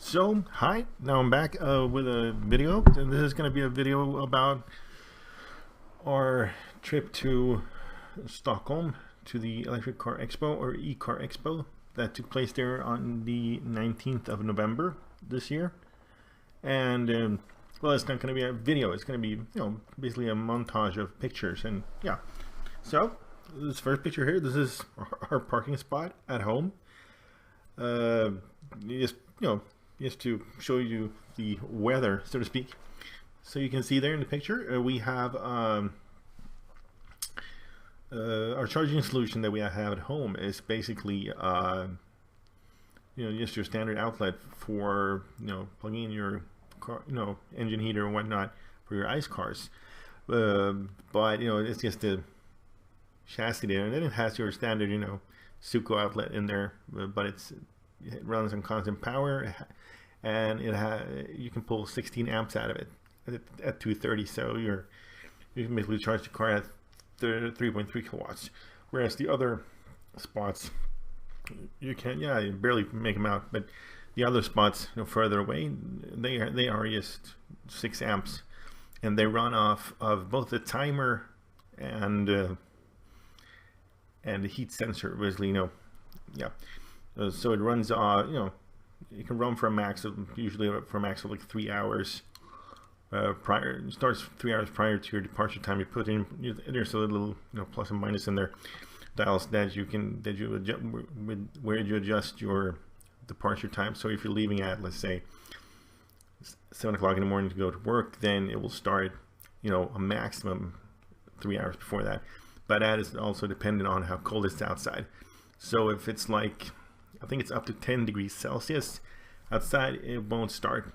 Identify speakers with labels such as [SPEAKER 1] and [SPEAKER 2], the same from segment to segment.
[SPEAKER 1] So, hi, now I'm back with a video, and this is going to be a video about our trip to Stockholm to the Electric Car Expo, or e-car Expo, that took place there on the 19th of November this year. And well, it's not going to be a video, it's going to be, basically a montage of pictures. And yeah, so this first picture here, this is our parking spot at home. Just to show you the weather, so to speak. So you can see there in the picture, we have our charging solution that we have at home is basically just your standard outlet for plugging in your car, engine heater and whatnot for your ICE cars. But it's just the chassis there, and then it has your standard Suco outlet in there, but it runs on constant power, and you can pull 16 amps out of it at 230. So you can basically charge the car at 3.3 kilowatts, whereas the other spots you barely make them out, but the other spots further away, they are just 6 amps, and they run off of both the timer and the heat sensor, basically. So it runs it can run for a max of like 3 hours prior. It starts 3 hours prior to your departure time. You put in, there's a little plus and minus in there dials that you adjust, where you adjust your departure time. So if you're leaving at, let's say, 7 o'clock in the morning to go to work, then it will start a maximum 3 hours before that. But that is also dependent on how cold it's outside. So if it's like, I think it's up to 10 degrees Celsius outside, it won't start.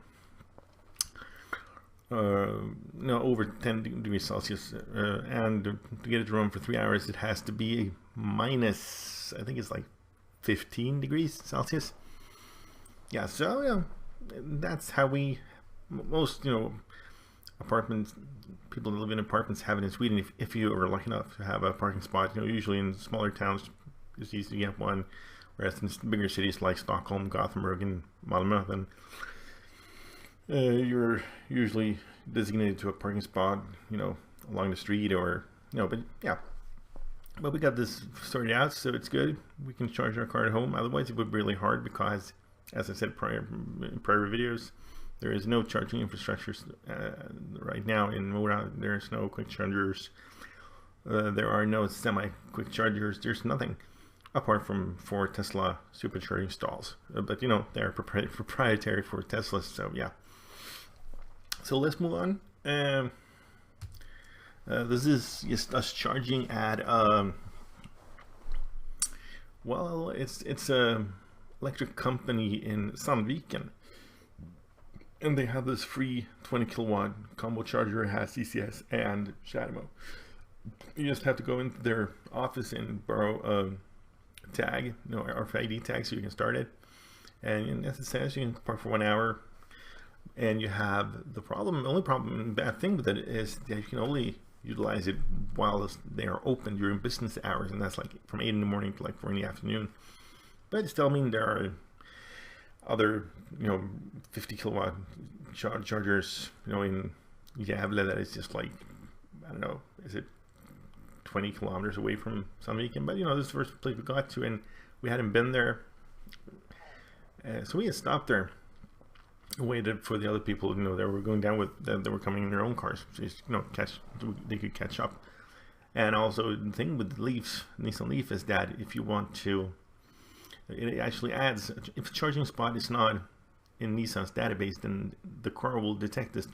[SPEAKER 1] Over 10 degrees Celsius, and to get it to run for 3 hours, it has to be minus, I think it's like 15 degrees Celsius. Yeah, so that's how most apartments, people that live in apartments have it in Sweden. If you are lucky enough to have a parking spot, usually in smaller towns it's easy to get one, whereas in bigger cities like Stockholm, Gothenburg, and Malmö, then you're usually designated to a parking spot, along the street, or but yeah. But we got this sorted out, so it's good. We can charge our car at home. Otherwise, it would be really hard because, as I said in prior videos, there is no charging infrastructure right now in Mora. There's no quick chargers. There are no semi-quick chargers. There's nothing apart from 4 Tesla supercharging stalls. But they're proprietary for Teslas. So yeah. So let's move on. This is just us charging at it's a electric company in Sandviken, and they have this free 20 kilowatt combo charger. It has CCS and Shademo. You just have to go into their office and borrow a tag, RFID tag, so you can start it. And as it says, you can park for 1 hour. And you have the bad thing with it is that you can only utilize it while they are open during business hours, and that's like from 8 in the morning to like 4 in the afternoon. But still, there are other 50 kilowatt chargers in Gävle that is just like, I don't know, is it 20 kilometers away from Sandviken? But this is the first place we got to, and we hadn't been there, so we had stopped there, waited for the other people that were going down with, that were coming in their own cars, so they could catch up. And also the thing with the Nissan Leaf is that if you want to, it actually adds, if a charging spot is not in Nissan's database, then the car will detect this,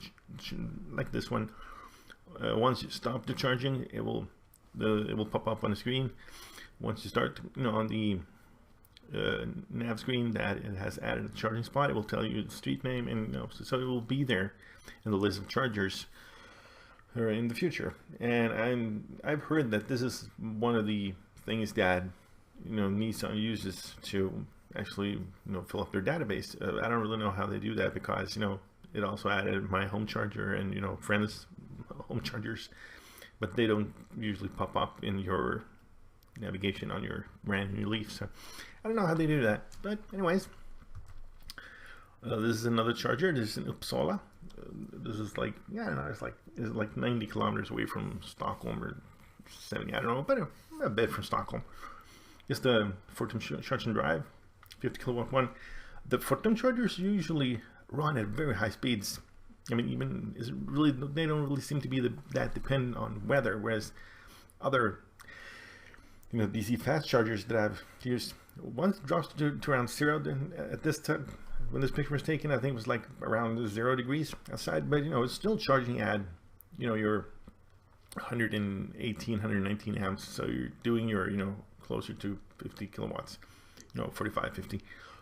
[SPEAKER 1] like this one. Once you stop the charging, it will pop up on the screen. Once you start on the nav screen that it has added a charging spot, it will tell you the street name, and so it will be there in the list of chargers in the future. And I've heard that this is one of the things that Nissan uses to actually fill up their database. I don't really know how they do that, because it also added my home charger and friends' home chargers, but they don't usually pop up in your navigation on your brand new Leaf. So I don't know how they do that, but anyways, This is another charger. This is in Uppsala. This is like, yeah, I don't know, it's like 90 kilometers away from Stockholm, or 70, I don't know, but a bit from Stockholm. It's the Fortum Charge and Drive 50 kilowatt one. The Fortum chargers usually run at very high speeds. I mean, even is really, they don't really seem to be that dependent on weather, whereas other, you know, DC fast chargers that I've used, once it drops to around zero. Then at this time, when this picture was taken, I think it was like around 0 degrees outside, but you know, it's still charging at, you know, your 118, 119 amps. So you're doing your, you know, closer to 50 kilowatts, you know, 45, 50.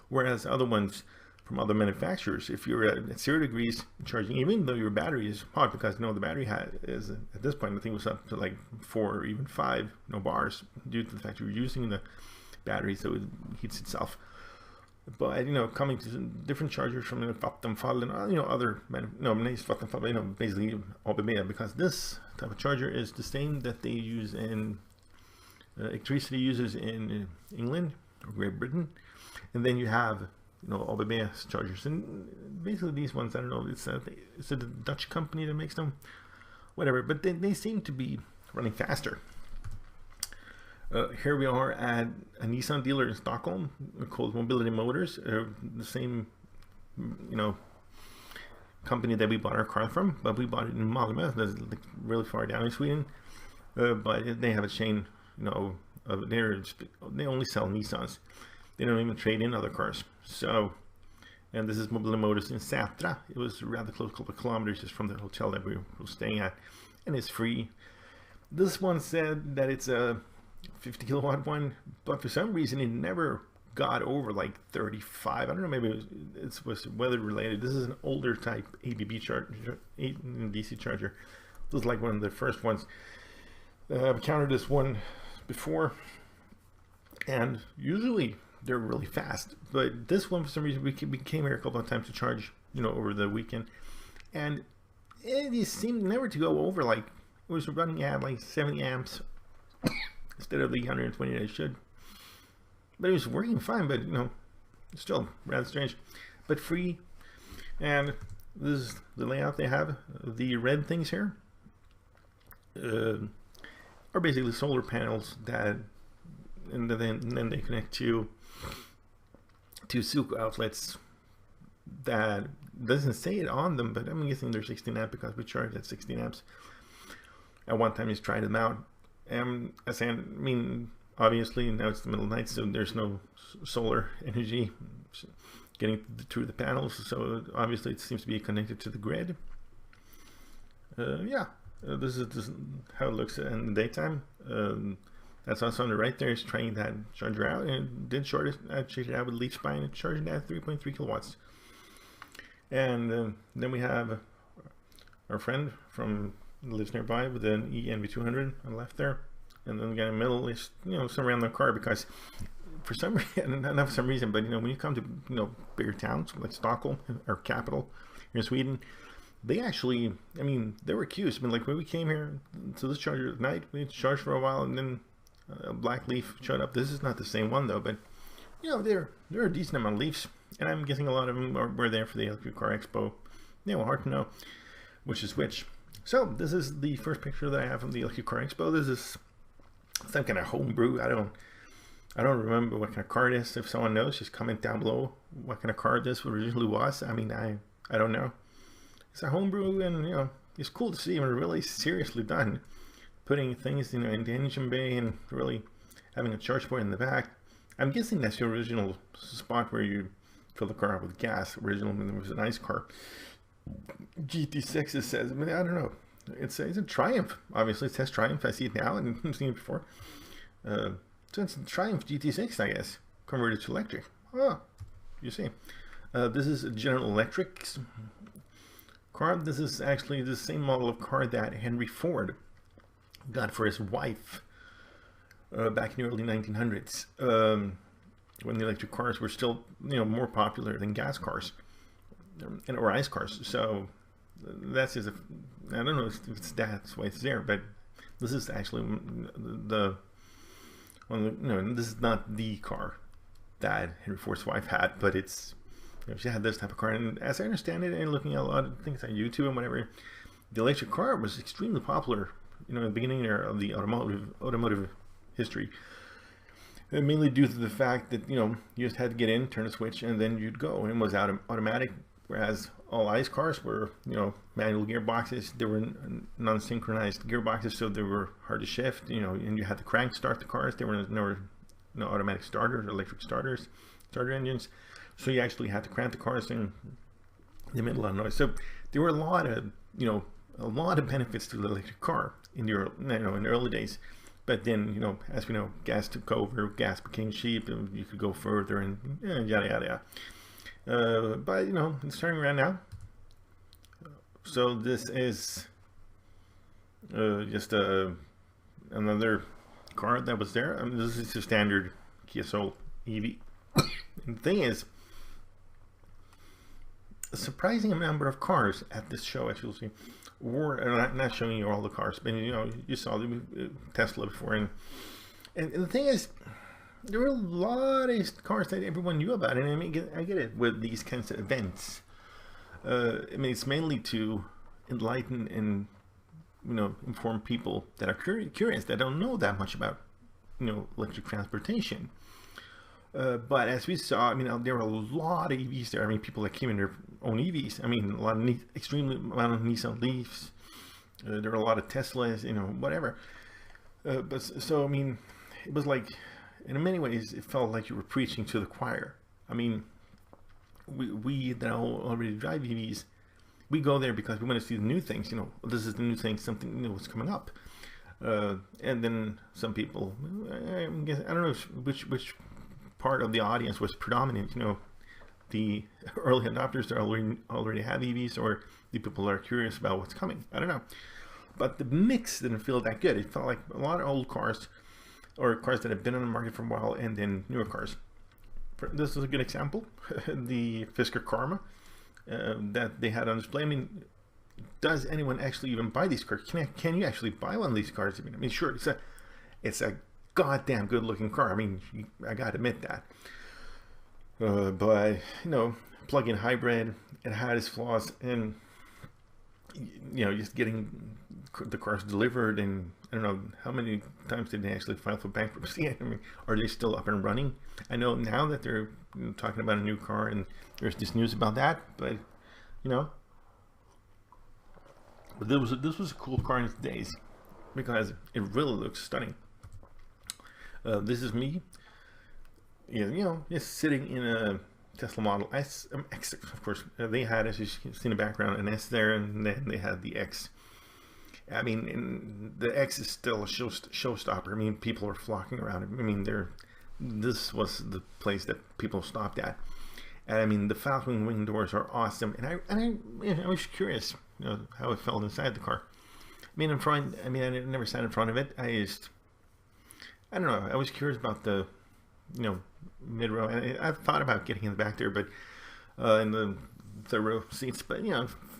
[SPEAKER 1] Whereas other ones from other manufacturers, if you're at 0 degrees charging, even though your battery is hot, because you know the battery is at this point, I think it was up to like 4 or even 5, you know, bars, due to the fact you're using the battery, so it heats itself. But you know, coming to different chargers from Vattenfall and you know, other, no, not Vattenfall, you know, basically ABB, because this type of charger is the same that they use in electricity users in England or Great Britain, and then you have, you know, ABB chargers, and basically these ones, I don't know, it's a Dutch company that makes them, whatever, but they seem to be running faster. Here we are at a Nissan dealer in Stockholm called Mobility Motors, the same, you know, company that we bought our car from, but we bought it in Malmö, that's like really far down in Sweden. But they have a chain, you know, they only sell Nissans. They don't even trade in other cars. So, and this is Mobility Motors in Sätra. It was rather close, a couple of kilometers just from the hotel that we were staying at, and it's free. This one said that it's a 50 kilowatt one, but for some reason it never got over like 35. I don't know, maybe it was weather related. This is an older type ABB charger, DC charger. This is like one of the first ones. I've encountered this one before, and usually they're really fast, but this one, for some reason, we came here a couple of times to charge, you know, over the weekend, and it seemed never to go over, like, it was running at like 70 amps instead of the 120 that it should. But it was working fine, but you know, still rather strange. But free, and this is the layout they have. The red things here are basically solar panels that, and then they connect to SUCO outlets that doesn't say it on them, but I'm guessing they're 16 amp because we charged at 16 amps. At one time, just tried them out. I mean, obviously now it's the middle of the night, so there's no solar energy getting through the panels. So obviously it seems to be connected to the grid. Yeah, this is how it looks in the daytime. That's also on the right there is trying that charger out, and it did short it. I checked it out with leaf spine and charging at 3.3 kilowatts. And then we have our friend from lives nearby with an ENV200 on the left there, and then the guy in the middle is, you know, some random car, because for some reason, not for some reason, but you know, when you come to, you know, bigger towns like Stockholm, our capital here in Sweden, they actually, I mean, they were accused. I mean, like when we came here to this charger at night, we charged for a while, and then a black leaf showed up. This is not the same one though, but you know, there are a decent amount of leafs, and I'm guessing a lot of them were there for the electric car expo. You know, hard to know which is which. So this is the first picture that I have from the electric car expo. This is some kind of homebrew. I don't remember what kind of car it is. If someone knows, just comment down below what kind of car this originally was. I mean, I don't know. It's a homebrew, and you know, it's cool to see when really seriously done, putting things, you know, in the engine bay and really having a charge point in the back. I'm guessing that's the original spot where you fill the car up with gas. Original, when there was a nice car. GT6, it says. I mean, I don't know. It's a Triumph. Obviously, it says Triumph. I see it now, and I've seen it before. So it's a Triumph GT6, I guess, converted to electric. Oh, you see. This is a General Electric's car. This is actually the same model of car that Henry Ford got for his wife back in the early 1900s, when the electric cars were still, you know, more popular than gas cars or ice cars. So that's just I don't know if it's that's why it's there, but this is actually the one. You know, this is not the car that Henry Ford's wife had, but it's she had this type of car. And as I understand it, and looking at a lot of things on YouTube and whatever, the electric car was extremely popular, in the beginning there of the automotive history. Mainly due to the fact that, you just had to get in, turn a switch, and then you'd go. And it was automatic, whereas all ICE cars were, manual gearboxes. They were non-synchronized gearboxes, so they were hard to shift, and you had to crank start the cars. There were no automatic starters or electric starter engines. So you actually had to crank the cars, and they made a lot of noise. So there were a lot of benefits to the electric car in the early days. But then, as we know, gas took over, gas became cheap, and you could go further, and yada yada yada. But it's turning around now. So this is just another car that was there. I mean, this is a standard Kia Soul EV. And the thing is, a surprising number of cars at this show, as you'll see, were not showing you all the cars, but you saw the Tesla before, and the thing is, there were a lot of cars that everyone knew about, and I get it with these kinds of events. It's mainly to enlighten and inform people that are curious, that don't know that much about electric transportation. But as we saw, there were a lot of EVs there. People that came in their own EVs. A lot of extremely amount of Nissan Leafs. There were a lot of Teslas, whatever. But so, it was like, in many ways, it felt like you were preaching to the choir. We that already drive EVs, we go there because we want to see the new things. This is the new thing, something new is coming up. And then some people, I don't know which part of the audience was predominant, the early adopters that already have EVs, or the people that are curious about what's coming. I don't know, but the mix didn't feel that good. It felt like a lot of old cars, or cars that have been on the market for a while, and then newer cars. This is a good example. The Fisker Karma that they had on display. Does anyone actually even buy these cars? Can you actually buy one of these cars? Sure, it's a goddamn good looking car. I gotta admit that. But plug-in hybrid, it had its flaws, and just getting the cars delivered, and I don't know how many times did they actually file for bankruptcy. Are they still up and running? I know now that they're talking about a new car, and there's this news about that, but but this was a cool car in its days, because it really looks stunning. This is me, just sitting in a Tesla Model S, X, of course. They had, as you see in the background, an S there, and then they had the X. And the X is still a showstopper. People are flocking around it. This was the place that people stopped at. And the Falcon wing doors are awesome. And I was curious, how it felt inside the car. In front, I never sat in front of it. I don't know. I was curious about the, mid row. And I've thought about getting in the back there, but in the third row seats. But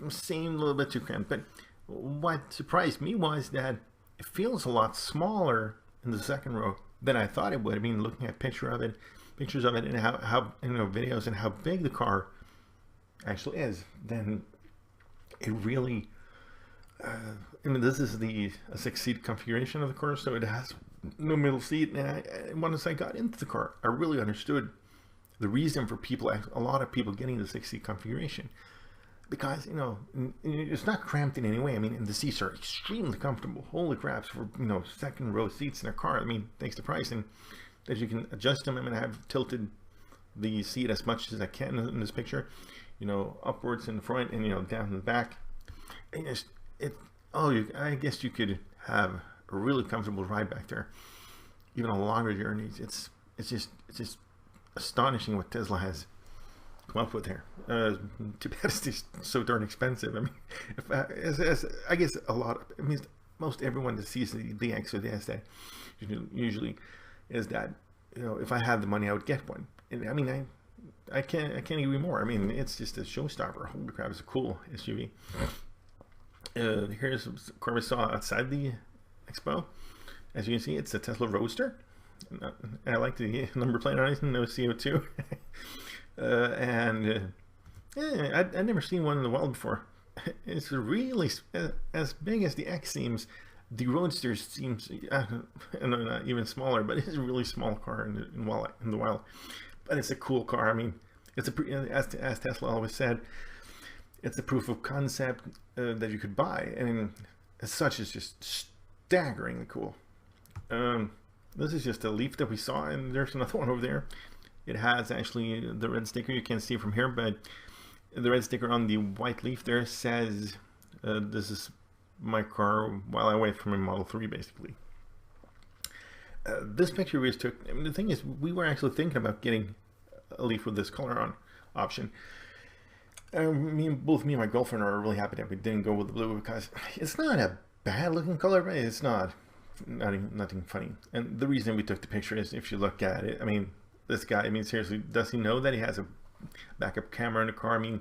[SPEAKER 1] seemed a little bit too cramped. But what surprised me was that it feels a lot smaller in the second row than I thought it would. Looking at pictures of it, and how videos, and how big the car actually is. Then it really. This is a 6-seat configuration of the car, so it has no middle seat. And once I got into the car, I really understood the reason for a lot of people getting the 6-seat configuration, because it's not cramped in any way. And the seats are extremely comfortable. Holy craps, for second row seats in a car. Thanks to price, and that you can adjust them. I've tilted the seat as much as I can in this picture, upwards in the front, and down in the back. And I guess you could have a really comfortable ride back there, even on longer journeys. It's just astonishing what Tesla has come up with here. Too bad it's just so darn expensive. I guess most everyone that sees the X or the S that usually is that if I had the money, I would get one. And I can't agree more. It's just a showstopper. Holy crap, it's a cool SUV. Here's a car we saw outside the Expo. As you can see, it's a Tesla Roadster. I like the number plate on it, no CO2. I'd never seen one in the wild before. It's really as big as the X seems. The Roadster seems, not even smaller, but it's a really small car in the wild. But it's a cool car. I mean, it's as Tesla always said, it's a proof of concept that you could buy, and as such, it's just staggeringly cool. This is just a Leaf that we saw, and there's another one over there. It has actually the red sticker. You can't see from here, but the red sticker on the white Leaf there says, this is my car while I wait for my Model 3, basically. This picture we just took, I mean, the thing is, we were actually thinking about getting a Leaf with this color on option. Both me and my girlfriend are really happy that we didn't go with the blue, because it's not a bad looking color, but it's nothing funny. And the reason we took the picture is, if you look at it, I mean, this guy, I mean, seriously, does he know that he has a backup camera in the car? I mean,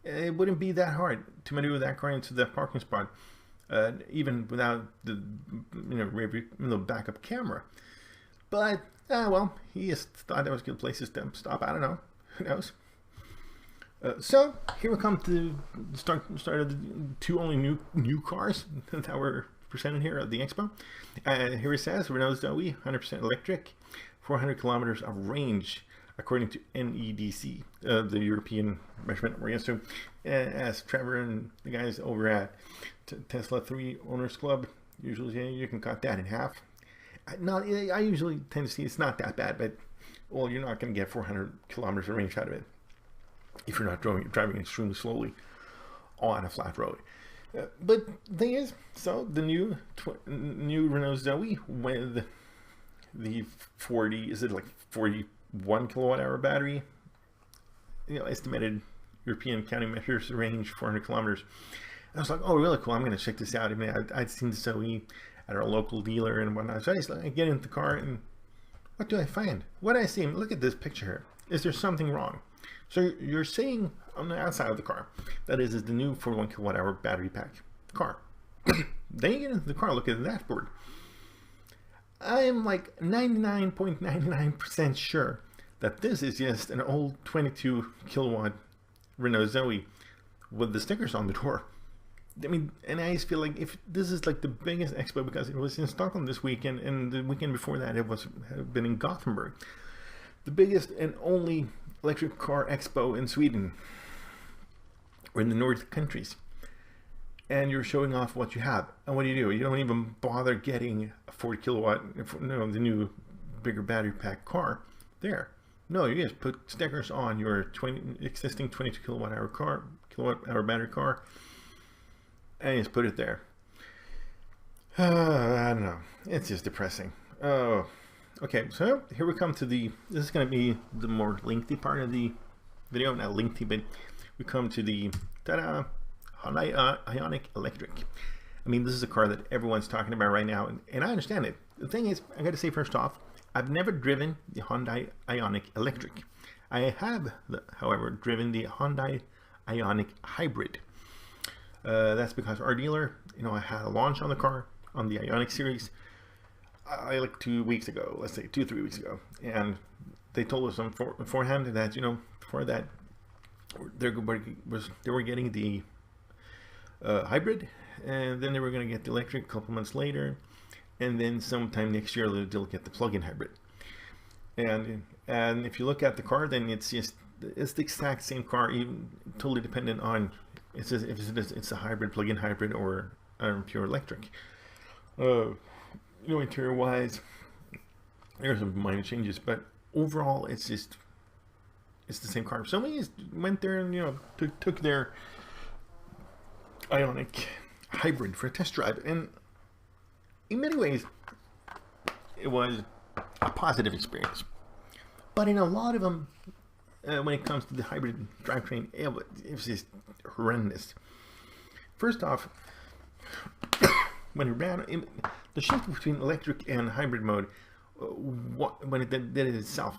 [SPEAKER 1] it wouldn't be that hard to maneuver that car into the parking spot, even without the backup camera. But well, he just thought that was a good place to stop. I don't know, who knows. So here we come to the start of the two only new cars that were presented here at the Expo. Here it says Renault Zoe, 100% electric, 400 kilometers of range, according to NEDC, the European measurement we're used to. As Trevor and the guys over at Tesla 3 Owners Club usually say, you can cut that in half. I usually tend to see it's not that bad, but well, you're not going to get 400 kilometers of range out of it if you're not driving extremely slowly on a flat road. But the thing is, so the new Renault Zoe with the 41 kilowatt hour battery, estimated European county measures range 400 kilometers. I was like, oh, really cool. I'm going to check this out. I mean, I'd seen the Zoe at our local dealer and whatnot. So I get into the car, and what do I find? What do I see? Look at this picture here. Is there something wrong? So you're saying on the outside of the car, that is the new 41 kilowatt hour battery pack car. Then you get into the car, look at the dashboard. I am like 99.99% sure that this is just an old 22 kilowatt Renault Zoe with the stickers on the door. I mean, and I just feel like if this is like the biggest expo, because it was in Stockholm this weekend, and the weekend before that it had been in Gothenburg, the biggest and only electric car expo in Sweden or in the Nordic countries, and you're showing off what you have. And what do? You don't even bother getting a 40 kilowatt, the new bigger battery pack car there. No, you just put stickers on your existing 22 kilowatt hour battery car, and just put it there. I don't know. It's just depressing. Oh, okay. So here we come to this is going to be the more lengthy part of the video. Not lengthy, but we come to the Hyundai Ioniq Electric. I mean, this is a car that everyone's talking about right now, and I understand it. The thing is, I got to say first off, I've never driven the Hyundai Ioniq Electric. I have, however, driven the Hyundai Ioniq Hybrid. That's because our dealer, I had a launch on the car, on the Ioniq series, like 2 weeks ago, let's say 2-3 weeks ago. And they told us beforehand that, for that, they were getting the hybrid, and then they were going to get the electric a couple months later. And then sometime next year, they'll get the plug-in hybrid. And if you look at the car, then it's the exact same car, even totally dependent on if it's a hybrid, plug-in hybrid, or pure electric. Interior-wise, there's some minor changes, but overall, it's the same car. So we just went there and took their Ioniq Hybrid for a test drive, and in many ways, it was a positive experience. But in a lot of them, when it comes to the hybrid drivetrain, it was just horrendous. First off, when it ran, the shift between electric and hybrid mode, when it did it itself,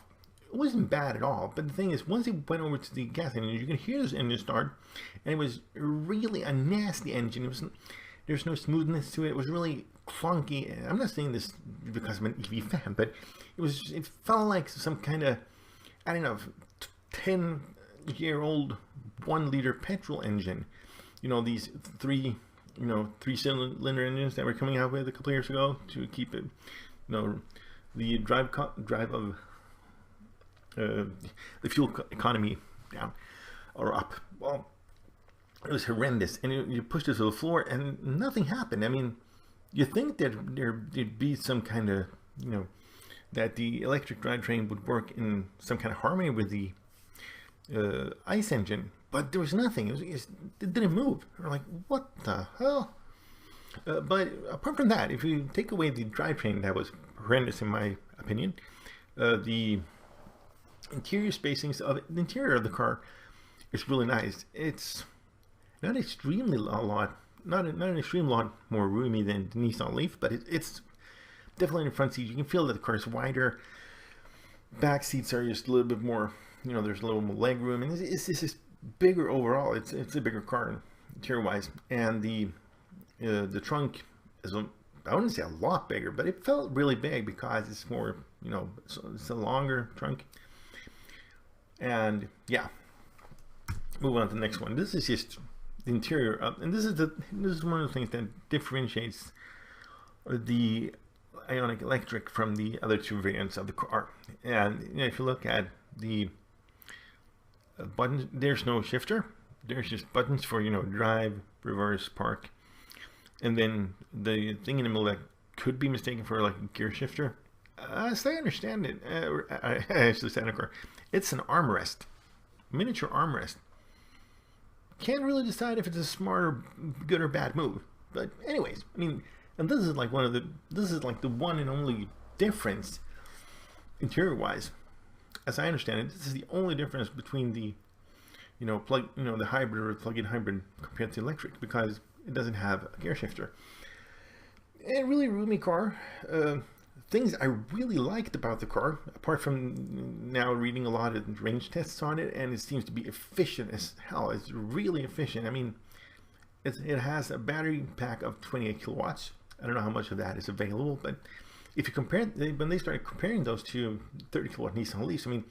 [SPEAKER 1] it wasn't bad at all. But the thing is, once it went over to the gas engine, you can hear this engine start, and it was really a nasty engine. There's no smoothness to it. It was really clunky. I'm not saying this because I'm an EV fan, but it felt like some kind of, I don't know, 10-year-old 1-liter petrol engine. You know, these three-cylinder engines that we're coming out with a couple of years ago to keep it, the drive of the fuel economy down or up. Well, it was horrendous, and you pushed it to the floor, and nothing happened. I mean, you think that there'd be some kind of, that the electric drivetrain would work in some kind of harmony with the ICE engine, but there was nothing. It didn't move. We're like, what the hell? But apart from that, if you take away the drivetrain, that was horrendous in my opinion. The interior spacings of the interior of the car is really nice. It's not an extreme lot more roomy than the Nissan Leaf, but it's definitely in the front seat. You can feel that the car is wider. Back seats are just a little bit more, there's a little more leg room, and it's just bigger overall. It's a bigger car interior wise, and the trunk is I wouldn't say a lot bigger, but it felt really big because it's more, it's a longer trunk. And yeah, move on to the next one. This is just the interior and this is one of the things that differentiates the Ioniq Electric from the other two variants of the car. And if you look at the buttons, there's no shifter. There's just buttons for drive, reverse, park, and then the thing in the middle that could be mistaken for like a gear shifter. As I understand it, it's an armrest, miniature armrest. Can't really decide if it's a smart or good or bad move. But anyways, I mean, and this is like the one and only difference interior wise. As I understand it, this is the only difference between the the hybrid or plug-in hybrid compared to electric, because it doesn't have a gear shifter. A really roomy car. Things I really liked about the car, apart from now reading a lot of range tests on it, and it seems to be efficient as hell. It's really efficient. I mean, it has a battery pack of 28 kilowatts. I don't know how much of that is available, but if you compare, when they started comparing those to 30 kilowatt Nissan Leafs, I mean,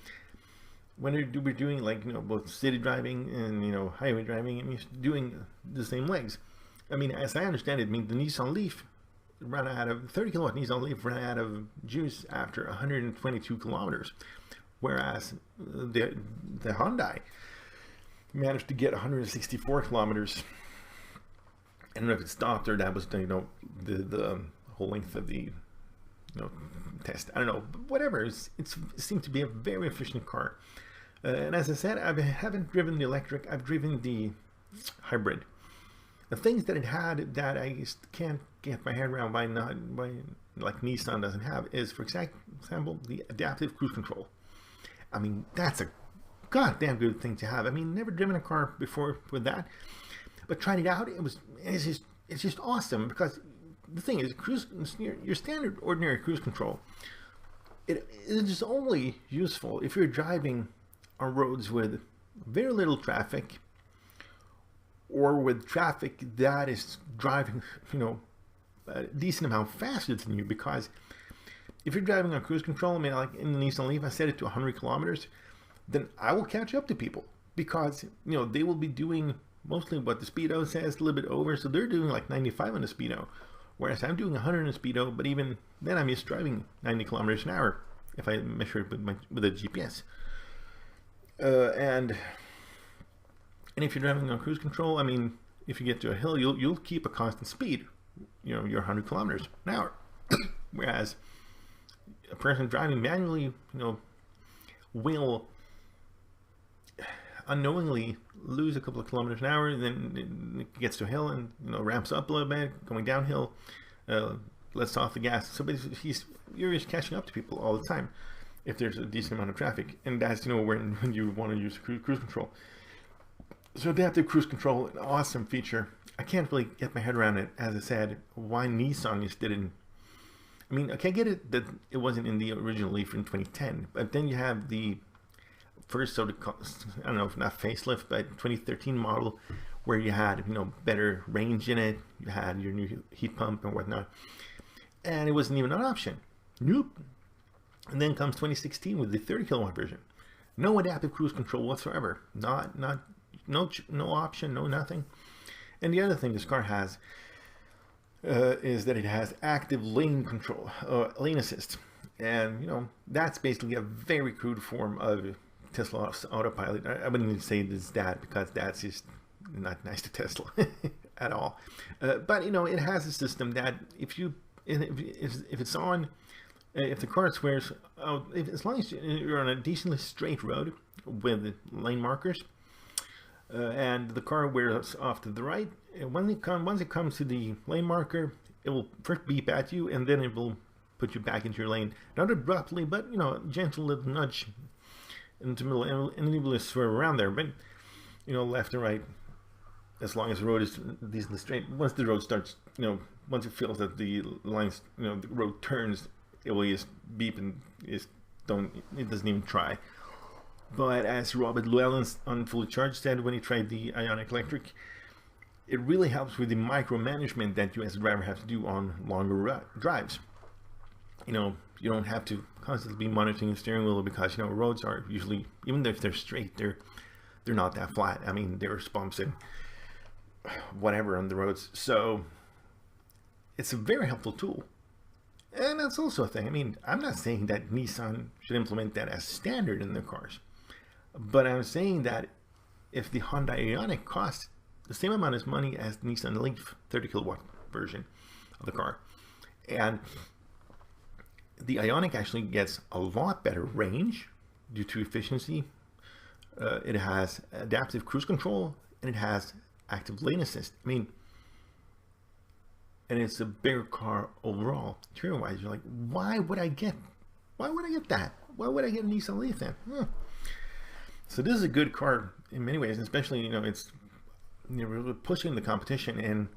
[SPEAKER 1] when we're doing like, both city driving and, highway driving, and you're doing the same legs. I mean, as I understand it, I mean, the Nissan Leaf ran out of 30 kilowatt Nissan Leaf ran out of juice after 122 kilometers, whereas the Hyundai managed to get 164 kilometers. I don't know if it stopped or that was the whole length of the test. I don't know, but whatever. It seemed to be a very efficient car. And as I said, I haven't driven the electric. I've driven the hybrid. The things that it had that I just can't get my head around why like Nissan doesn't have is, for example, the adaptive cruise control. I mean, that's a goddamn good thing to have. I mean, never driven a car before with that, but tried it out. It's just awesome, because the thing is, your standard ordinary cruise control, it is only useful if you're driving on roads with very little traffic, or with traffic that is driving, a decent amount faster than you. Because if you're driving on cruise control, I mean, like in the Nissan Leaf, I set it to 100 kilometers, then I will catch up to people, because, they will be doing mostly what the speedo says, a little bit over. So they're doing like 95 on the speedo, whereas I'm doing 100 on the speedo, but even then I'm just driving 90 kilometers an hour if I measure it with a GPS. And if you're driving on cruise control, I mean, if you get to a hill, you'll keep a constant speed, your 100 kilometers an hour. Whereas a person driving manually, will unknowingly lose a couple of kilometers an hour, then it gets to a hill and ramps up a little bit, going downhill, lets off the gas. So basically, you're just catching up to people all the time if there's a decent amount of traffic, and that's when you want to use cruise control. So adaptive cruise control, an awesome feature. I can't really get my head around it, as I said, why Nissan just didn't. I mean, I can't get it that it wasn't in the original Leaf in 2010, but then you have the first sort of, I don't know, if not facelift, but 2013 model, where you had, better range in it, you had your new heat pump and whatnot, and it wasn't even an option. Nope. And then comes 2016 with the 30 kilowatt version. No adaptive cruise control whatsoever. No option, no nothing. And the other thing this car has is that it has active lane control, lane assist. And, you know, that's basically a very crude form of Tesla autopilot. I wouldn't even say this that, because that's just not nice to Tesla at all. But, you know, it has a system that if it's on, if the car swears, as long as you're on a decently straight road with lane markers, and the car wears off to the right, and once it comes to the lane marker, it will first beep at you, and then it will put you back into your lane. Not abruptly, but, you know, a gentle little nudge into the middle, and you will swerve around there. But, you know, left and right, as long as the road is decently straight. Once the road starts, you know, once it feels that the lines, you know, the road turns, it will just beep and it doesn't even try. But as Robert Llewellyn on Fully Charged said when he tried the Ioniq Electric, it really helps with the micromanagement that you as a driver have to do on longer drives. You know, you don't have to constantly be monitoring the steering wheel, because, you know, roads are usually, even if they're straight, they're not that flat. I mean, there's bumps and whatever on the roads. So it's a very helpful tool. And that's also a thing. I mean, I'm not saying that Nissan should implement that as standard in their cars, but I'm saying that if the Honda Ioniq costs the same amount of money as the Nissan Leaf 30 kilowatt version of the car, and the Ioniq actually gets a lot better range due to efficiency. It has adaptive cruise control, and it has active lane assist. I mean, and it's a bigger car overall, interior-wise. You're like, why would I get that? Why would I get a Nissan Leaf then? So this is a good car in many ways, especially, you know, it's, you know, pushing the competition. And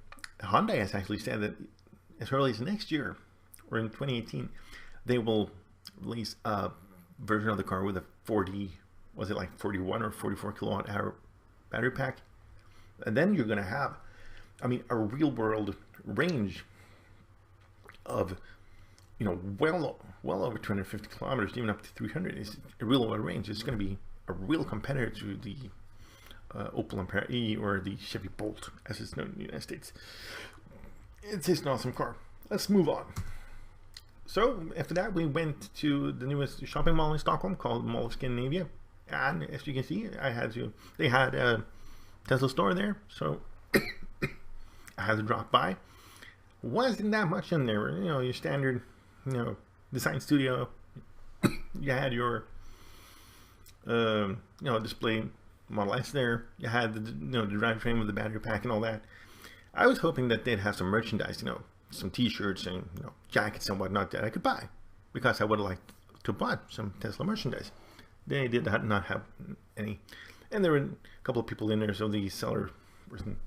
[SPEAKER 1] Honda has actually said that as early as next year, or in 2018, they will release a version of the car with a 41 or 44 kilowatt hour battery pack. And then you're going to have, I mean, a real world range of, you know, well over 250 kilometers, even up to 300. Is a real world range. It's going to be a real competitor to the Opel Ampera E or the Chevy Bolt, as it's known in the United States. It's just an awesome car. Let's move on. So after that, we went to the newest shopping mall in Stockholm called Mall of Scandinavia, and as you can see, they had a Tesla store there, so I had to drop by. Wasn't that much in there, you know, your standard, you know, design studio. You had your, you know, display Model S there. You had the, you know, the drivetrain with the battery pack and all that. I was hoping that they'd have some merchandise, you know, some T-shirts and, you know, jackets and whatnot that I could buy, because I would have liked to buy some Tesla merchandise. They did not have any, and there were a couple of people in there, so the seller wasn't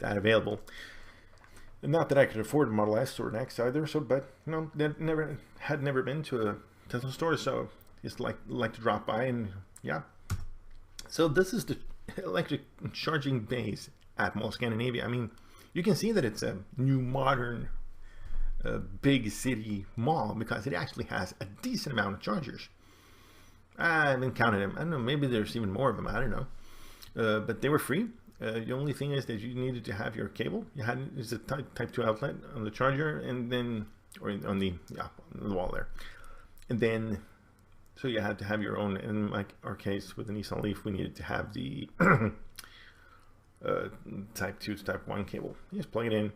[SPEAKER 1] that available. And not that I could afford a Model S or an X either. So, but you know, that had never been to a Tesla store, so just like to drop by, and yeah. So this is the electric charging bays at Mall of Scandinavia. I mean, you can see that it's a new, modern, big city mall, because it actually has a decent amount of chargers. I haven't counted them. I don't know, maybe there's even more of them. I don't know. But they were free. The only thing is that you needed to have your cable. You had it's a type 2 outlet on the charger, and then, or on the wall there. And then, so you had to have your own. In our case with the Nissan Leaf, we needed to have the type 2 to type 1 cable. You just plug it in.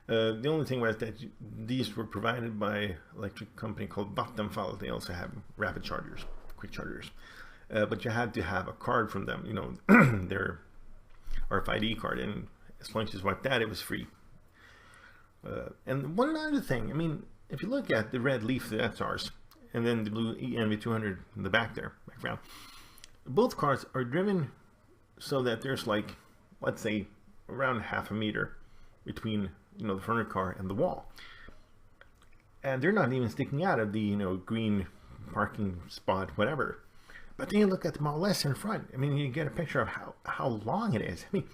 [SPEAKER 1] The only thing was that these were provided by an electric company called Vattenfall. They also have rapid chargers, quick chargers. But you had to have a card from them, you know, their RFID card, and as long as you swipe that, it was free. And one other thing, I mean, if you look at the red Leaf, that's ours, and then the blue ENV200 in the back there, background, both cars are driven so that there's like, let's say, around half a meter between, you know, the front of the car and the wall. And they're not even sticking out of the, you know, green parking spot, whatever. But then you look at the Model S in front. I mean, you get a picture of how long it is. I mean,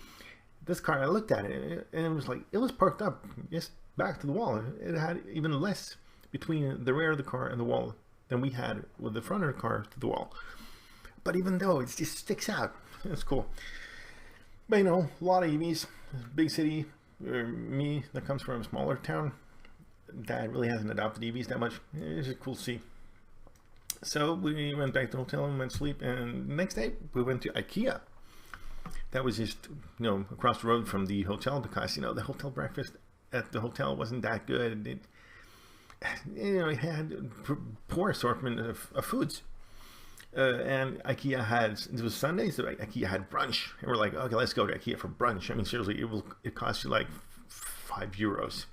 [SPEAKER 1] this car, I looked at it, and it was like, it was parked up just back to the wall. It had even less between the rear of the car and the wall than we had with the front of the car to the wall. but even though it just sticks out, it's cool. But you know, a lot of EVs, big city, or me that comes from a smaller town that really hasn't adopted EVs that much. It's just cool to see. So we went back to the hotel and went to sleep, and the next day we went to IKEA. That was just, you know, across the road from the hotel, because, you know, the hotel breakfast at the hotel wasn't that good. It, you know, it had poor assortment of foods. And IKEA had, it was Sunday, so IKEA had brunch. And we're like, okay, let's go to IKEA for brunch. I mean, seriously, it cost you like €5.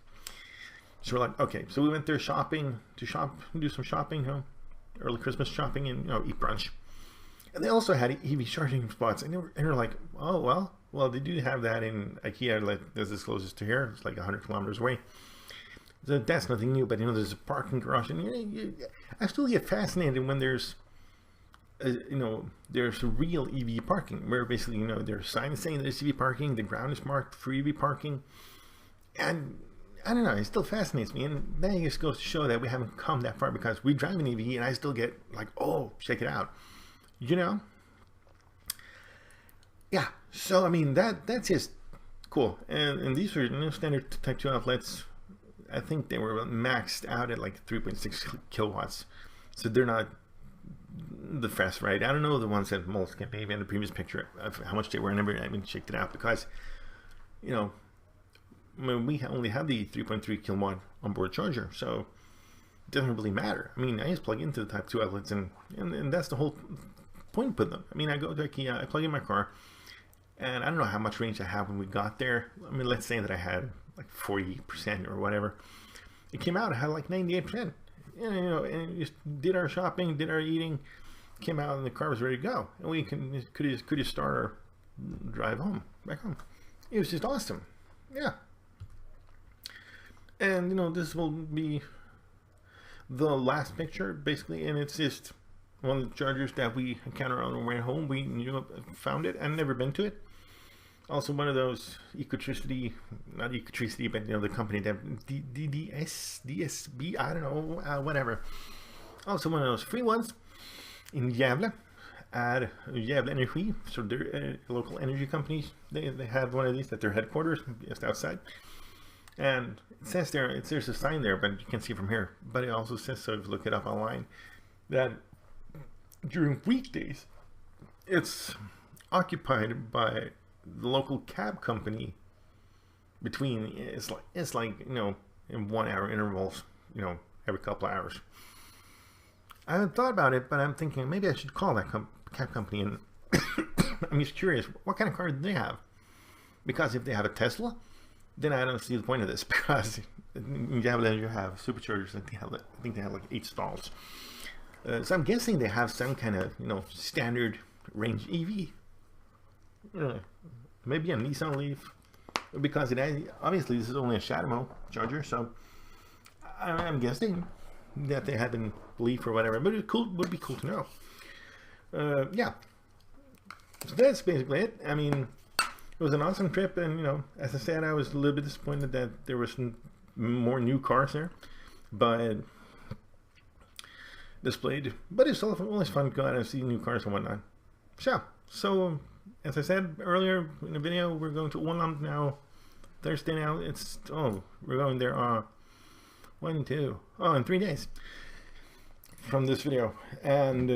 [SPEAKER 1] So we're like, okay. So we went there shopping, do some shopping, you know, early Christmas shopping, and, you know, eat brunch. And they also had EV charging spots, and we're like, oh, well, they do have that in IKEA, like, there's this closest to here. It's like 100 kilometers away. So that's nothing new, but, you know, there's a parking garage, and I still get fascinated when there's, you know, there's real EV parking, where basically, you know, there's signs saying there's EV parking, the ground is marked for EV parking, and I don't know, it still fascinates me. And then it just goes to show that we haven't come that far, because we drive an EV and I still get like, oh, check it out, you know. Yeah, so I mean, that's just cool. And these are, you know, standard type 2 outlets. I think they were maxed out at like 3.6 kilowatts, so they're not the fast right. I don't know the ones that Moleskine maybe in the previous picture of how much they were. I haven't checked it out, because, you know, I mean, we only have the 3.3 kilowatt onboard charger, so it doesn't really matter. I mean, I just plug into the type 2 outlets, and that's the whole point with them. I mean, I go to IKEA, I plug in my car, and I don't know how much range I have when we got there. I mean, let's say that I had like 40% or whatever. It came out, I had like 98%. You know, and just did our shopping, did our eating, came out, and the car was ready to go, and we could just start our drive back home. It was just awesome. Yeah. And, you know, this will be the last picture, basically, and it's just one of the chargers that we encountered on our way home. We found it. I've never been to it. Also, one of those Ecotricity, not Ecotricity, but, you know, the company that DSB, I don't know, whatever. Also, one of those free ones in Gävle, at Gävle Energy, so they're local energy companies. They have one of these at their headquarters, just outside. And it says there's a sign there, but you can see from here. But it also says, so if you look it up online, that during weekdays, it's occupied by the local cab company. Between it's like you know, in 1 hour intervals, you know, every couple of hours. I haven't thought about it, but I'm thinking maybe I should call that cab company, and I'm just curious, what kind of car do they have? Because if they have a Tesla, then I don't see the point of this, because in Gävle you have superchargers, and I think they have like 8 stalls. So I'm guessing they have some kind of, you know, standard range EV. Maybe a Nissan Leaf, because obviously this is only a Shademo charger, so I'm guessing that they had a Leaf or whatever. But it would be cool to know. Yeah, so that's basically it. I mean, it was an awesome trip, and, you know, as I said, I was a little bit disappointed that there was more new cars there, but displayed. But it's always fun to go out and see new cars and whatnot. So as I said earlier in the video, we're going to Åland now. Thursday now. We're going there. 1, 2, in 3 days from this video, and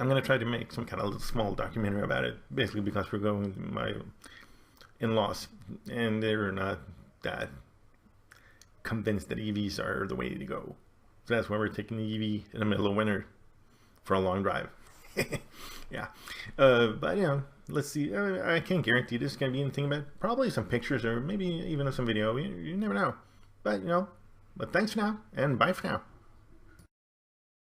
[SPEAKER 1] I'm gonna try to make some kind of little small documentary about it, basically because we're going with my in-laws, and they're not that convinced that EVs are the way to go. So that's why we're taking the EV in the middle of winter for a long drive. Yeah, but, you know, let's see. I can't guarantee this is going to be anything, but probably some pictures or maybe even some video. You never know. But, you know, thanks for now, and bye for now.